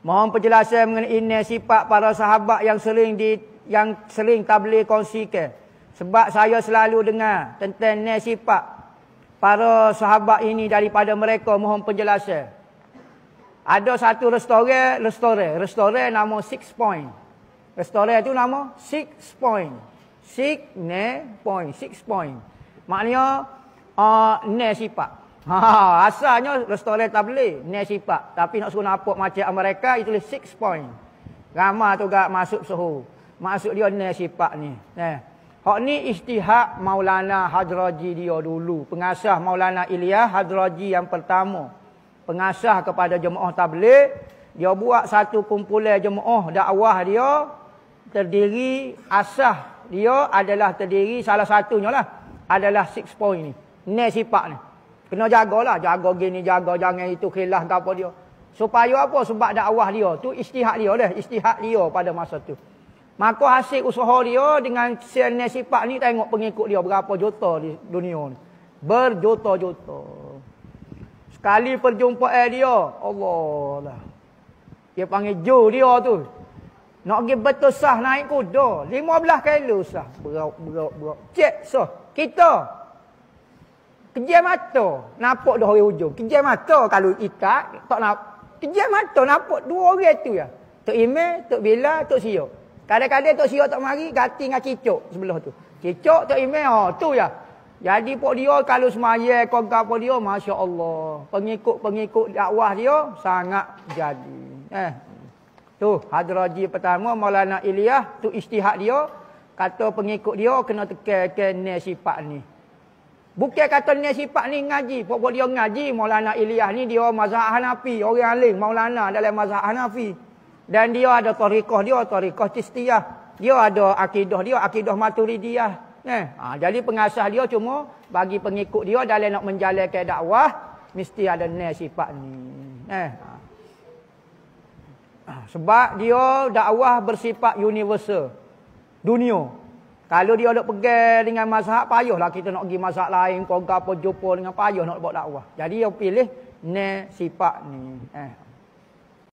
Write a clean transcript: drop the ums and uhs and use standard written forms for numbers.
Mohon penjelasan mengenai ini sifat para sahabat yang sering tabligh kongsikan. Sebab saya selalu dengar tentang ini sifat para sahabat ini daripada mereka. Mohon penjelasan. Ada satu restoran nama 6 Point. Restoran itu nama 6 Point. 6 point. Maknanya ni sifat. Asalnya restoran tabligh ni sifat. Tapi nak suruh nampak macam Amerika itu 6 point. Ramai tu gak masuk suhu. Maksud dia ni sifat ni. Hak ni ijtihad Maulana Hadraji dia dulu. Pengasah Maulana Ilyas Hadraji yang pertama. Pengasah kepada jemaah tabligh. Dia buat satu kumpulan jemaah dakwah dia. Terdiri asah dia adalah terdiri salah satunya lah. Adalah 6 point ni. Ni sifat ni. Kena jagalah. Jaga gini, jaga jangan itu khilaf ke apa dia. Supaya apa? Sebab dakwah dia. Tu ijtihad dia dah. Ijtihad dia pada masa tu. Maka hasil usaha dia dengan sifat ni tengok pengikut dia berapa juta di dunia ni. Berjuta-juta. Sekali perjumpaan dia. Allah lah. Dia panggil Joe dia tu. Nak pergi betul sah naik kuda. 15 kilo sah. Berat. Cek sah. Kita. Kejam mata. Nampak dah orang hujung. Kejam mata kalau ikat. Tak nak. Kejam mata. Nampak dua orang tu ya. Tok Imeh, Tok Bila, Tok Siok. Kadang-kadang Tok Siok tak mari. Ganti dengan Cicok sebelah tu. Cicok, Tok Imeh. Tu ya. Jadi pok dia kalau semaya. Kau apa dia. Masya Allah. Pengikut-pengikut dakwah dia. Sangat jadi. Tu. Hadraji pertama. Maulana Ilyas. Tu ijtihad dia. Kata pengikut dia. Kena tekan ni sifat ni. Bukan kata ni sifat ni ngaji. Pokok dia ngaji. Maulana Ilyas ni dia mazhab Hanafi. Orang alim Maulana dalam mazhab Hanafi. Dan dia ada tariqah dia. Tariqah Chistiyah. Dia ada akidah dia. Akidah Maturidiyah. Jadi pengasah dia cuma bagi pengikut dia dalam nak menjalankan dakwah. Mesti ada ni sifat ni. Sebab dia dakwah bersifat universal. Dunia. Kalau dia nak pegang dengan mazhab, payahlah kita nak pergi mazhab lain, kau apa jumpa dengan payah nak buat dakwah. Jadi dia pilih ni sifat ni.